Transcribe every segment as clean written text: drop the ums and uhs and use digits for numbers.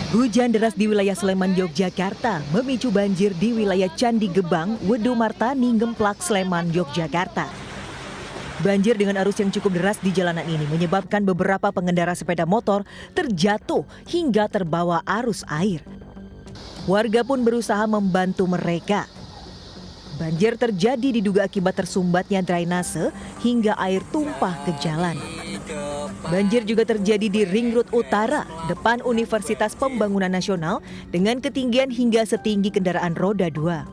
Hujan deras di wilayah Sleman, Yogyakarta memicu banjir di wilayah Candi Gebang, Wedomartani, Ngemplak, Sleman, Yogyakarta. Banjir dengan arus yang cukup deras di jalanan ini menyebabkan beberapa pengendara sepeda motor terjatuh hingga terbawa arus air. Warga pun berusaha membantu mereka. Banjir terjadi diduga akibat tersumbatnya drainase hingga air tumpah ke jalan. Banjir juga terjadi di Ring Road Utara, depan Universitas Pembangunan Nasional dengan ketinggian hingga setinggi kendaraan roda 2.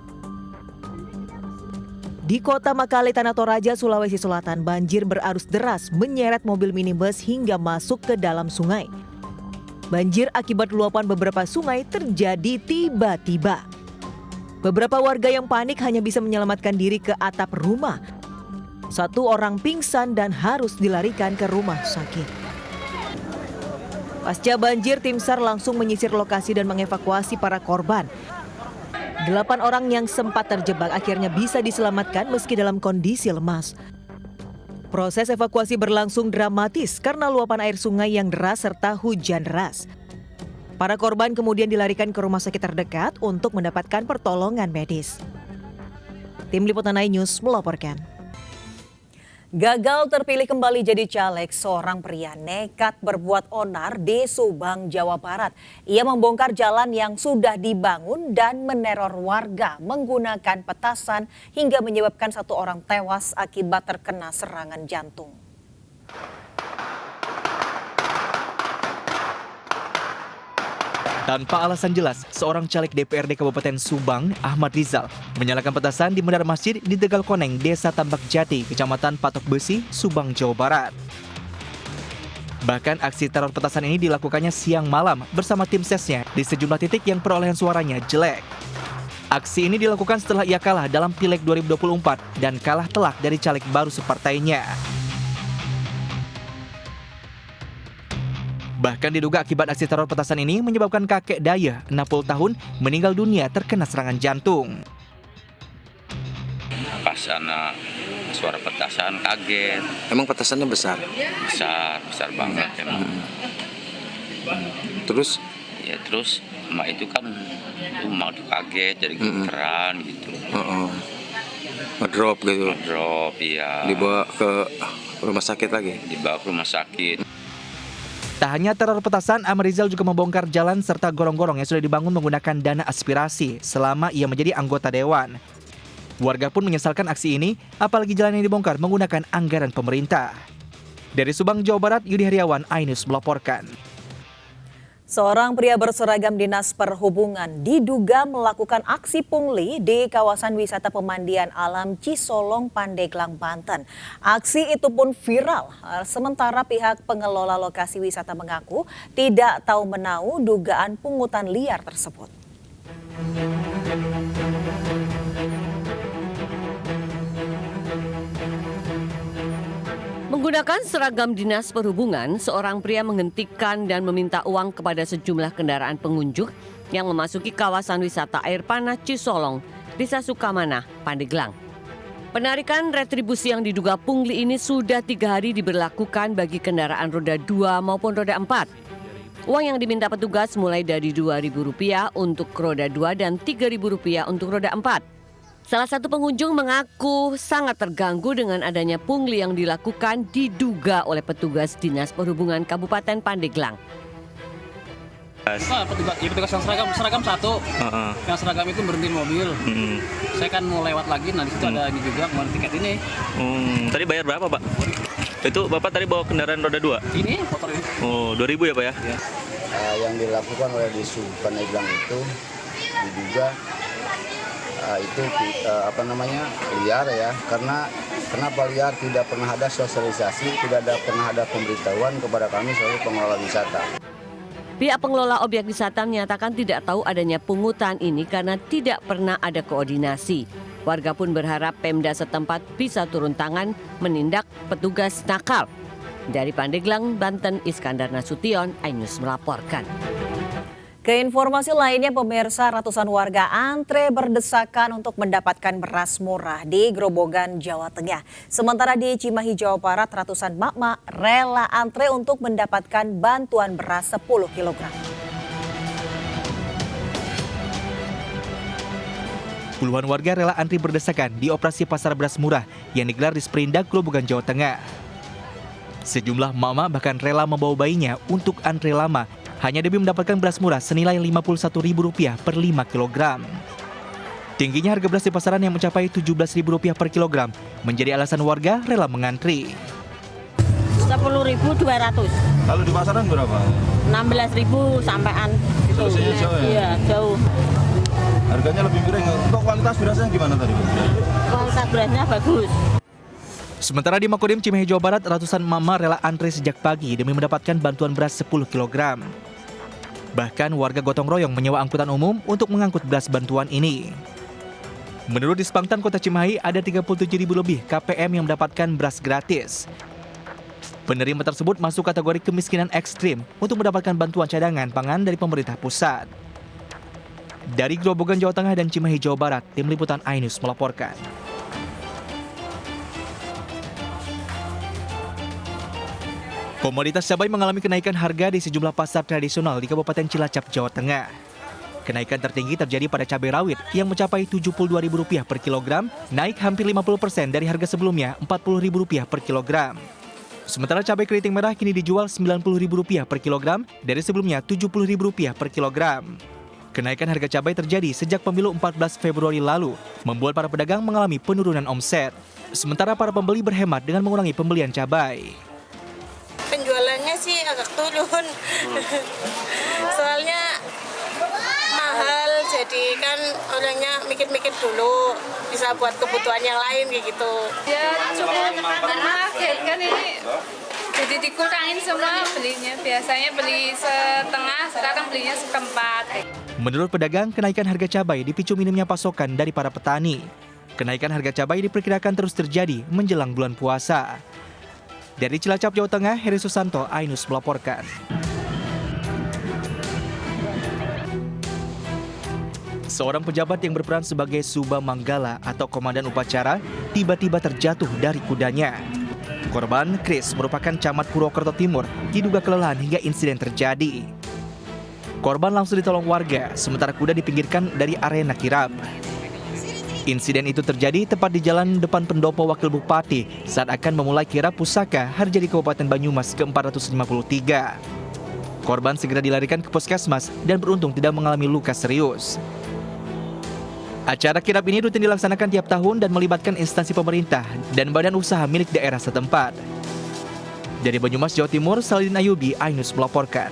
Di kota Makale, Tanah Toraja, Sulawesi Selatan, banjir berarus deras menyeret mobil minibus hingga masuk ke dalam sungai. Banjir akibat luapan beberapa sungai terjadi tiba-tiba. Beberapa warga yang panik hanya bisa menyelamatkan diri ke atap rumah. Satu orang pingsan dan harus dilarikan ke rumah sakit. Pasca banjir, tim SAR langsung menyisir lokasi dan mengevakuasi para korban. 8 orang yang sempat terjebak akhirnya bisa diselamatkan meski dalam kondisi lemas. Proses evakuasi berlangsung dramatis karena luapan air sungai yang deras serta hujan deras. Para korban kemudian dilarikan ke rumah sakit terdekat untuk mendapatkan pertolongan medis. Tim Liputan iNews melaporkan. Gagal terpilih kembali jadi caleg, seorang pria nekat berbuat onar di Subang, Jawa Barat. Ia membongkar jalan yang sudah dibangun dan meneror warga menggunakan petasan hingga menyebabkan 1 orang tewas akibat terkena serangan jantung. Tanpa alasan jelas, seorang caleg DPRD Kabupaten Subang, Ahmad Rizal, menyalakan petasan di menara masjid di Tegal Koneng, Desa Tambak Jati, Kecamatan Patok Besi, Subang, Jawa Barat. Bahkan aksi teror petasan ini dilakukannya siang malam bersama tim sesnya di sejumlah titik yang perolehan suaranya jelek. Aksi ini dilakukan setelah ia kalah dalam Pileg 2024 dan kalah telak dari caleg baru separtainya. Bahkan diduga akibat aksi teror petasan ini menyebabkan kakek Daya, 60 tahun, meninggal dunia terkena serangan jantung. Pas anak suara petasan kaget. Emang petasannya besar? Besar banget emang. Terus? Ya terus emak itu kan emak tuh kaget jadi gemeteran gitu. Ngedrop gitu? Ngedrop, iya. Dibawa ke rumah sakit lagi? Dibawa ke rumah sakit. Tak hanya teror petasan, Ahmad Rizal juga membongkar jalan serta gorong-gorong yang sudah dibangun menggunakan dana aspirasi selama ia menjadi anggota dewan. Warga pun menyesalkan aksi ini, apalagi jalan yang dibongkar menggunakan anggaran pemerintah. Dari Subang, Jawa Barat, Yudi Heriawan, iNews melaporkan. Seorang pria berseragam Dinas Perhubungan diduga melakukan aksi pungli di kawasan wisata pemandian alam Cisolong, Pandeglang, Banten. Aksi itu pun viral, sementara pihak pengelola lokasi wisata mengaku tidak tahu menau dugaan pungutan liar tersebut. Menggunakan seragam Dinas Perhubungan, seorang pria menghentikan dan meminta uang kepada sejumlah kendaraan pengunjung yang memasuki kawasan wisata air panas Cisolong, Desa Sukamanah, Pandeglang. Penarikan retribusi yang diduga pungli ini sudah 3 hari diberlakukan bagi kendaraan roda 2 maupun roda 4. Uang yang diminta petugas mulai dari Rp2.000 untuk roda 2 dan Rp3.000 untuk roda 4. Salah satu pengunjung mengaku sangat terganggu dengan adanya pungli yang dilakukan diduga oleh petugas Dinas Perhubungan Kabupaten Pandeglang. Petugas yang seragam satu, yang seragam itu berhenti mobil. Saya kan mau lewat lagi, nah di situ ada ini juga kemarin tiket ini. Tadi bayar berapa, Pak? Itu Bapak tadi bawa kendaraan roda 2? Ini motor ini. Oh, 2.000 ya, Pak ya? Yang dilakukan oleh di Pandeglang itu diduga itu liar ya, karena kenapa liar, tidak pernah ada sosialisasi, tidak pernah ada pemberitahuan kepada kami sebagai pengelola wisata. Pihak pengelola objek wisata menyatakan tidak tahu adanya pungutan ini karena tidak pernah ada koordinasi. Warga pun berharap Pemda setempat bisa turun tangan menindak petugas nakal. Dari Pandeglang, Banten, Iskandar Nasution, iNews melaporkan. Ke informasi lainnya, pemirsa, ratusan warga antre berdesakan untuk mendapatkan beras murah di Grobogan, Jawa Tengah. Sementara di Cimahi, Jawa Barat, ratusan mak-mak rela antre untuk mendapatkan bantuan beras 10 kg. Puluhan warga rela antri berdesakan di operasi pasar beras murah yang digelar di Sprindak, Grobogan, Jawa Tengah. Sejumlah mama bahkan rela membawa bayinya untuk antri lama hanya demi mendapatkan beras murah senilai Rp51.000 per 5 kg. Tingginya harga beras di pasaran yang mencapai Rp17.000 per kilogram menjadi alasan warga rela mengantri. 10.200. Kalau di pasaran berapa? 16.000 sampaian. Selisihnya jauh ya? Iya, jauh. Harganya lebih miring. Untuk kualitas berasnya gimana tadi? Kualitas berasnya bagus. Sementara di Makodim, Cimahi, Jawa Barat, ratusan mama rela antri sejak pagi demi mendapatkan bantuan beras 10 kg. Bahkan warga gotong royong menyewa angkutan umum untuk mengangkut beras bantuan ini. Menurut Dispangtan Kota Cimahi, ada 37.000 lebih KPM yang mendapatkan beras gratis. Penerima tersebut masuk kategori kemiskinan ekstrim untuk mendapatkan bantuan cadangan pangan dari pemerintah pusat. Dari Grobogan, Jawa Tengah dan Cimahi, Jawa Barat, Tim Liputan iNews melaporkan. Komoditas cabai mengalami kenaikan harga di sejumlah pasar tradisional di Kabupaten Cilacap, Jawa Tengah. Kenaikan tertinggi terjadi pada cabai rawit yang mencapai Rp72.000 per kilogram, naik hampir 50% dari harga sebelumnya Rp40.000 per kilogram. Sementara cabai keriting merah kini dijual Rp90.000 per kilogram dari sebelumnya Rp70.000 per kilogram. Kenaikan harga cabai terjadi sejak pemilu 14 Februari lalu, membuat para pedagang mengalami penurunan omset. Sementara para pembeli berhemat dengan mengurangi pembelian cabai. Penjualannya sih agak turun, soalnya mahal, jadi kan orangnya mikir-mikir dulu, bisa buat kebutuhan yang lain kayak gitu. Ya cukup mengagetkan ini, jadi dikurangin semua belinya, biasanya beli setengah, sekarang belinya seperempat. Menurut pedagang, kenaikan harga cabai dipicu minimnya pasokan dari para petani. Kenaikan harga cabai diperkirakan terus terjadi menjelang bulan puasa. Dari Cilacap, Jawa Tengah, Heri Susanto, iNews melaporkan. Seorang pejabat yang berperan sebagai Suba Manggala atau komandan upacara tiba-tiba terjatuh dari kudanya. Korban, Chris, merupakan camat Purwokerto Timur, diduga kelelahan hingga insiden terjadi. Korban langsung ditolong warga, sementara kuda dipinggirkan dari arena kirap. Insiden itu terjadi tepat di jalan depan pendopo Wakil Bupati saat akan memulai kirap pusaka Harjadi Kabupaten Banyumas ke-453. Korban segera dilarikan ke puskesmas dan beruntung tidak mengalami luka serius. Acara kirap ini rutin dilaksanakan tiap tahun dan melibatkan instansi pemerintah dan badan usaha milik daerah setempat. Dari Banyumas, Jawa Timur, Saladin Ayubi, iNews melaporkan.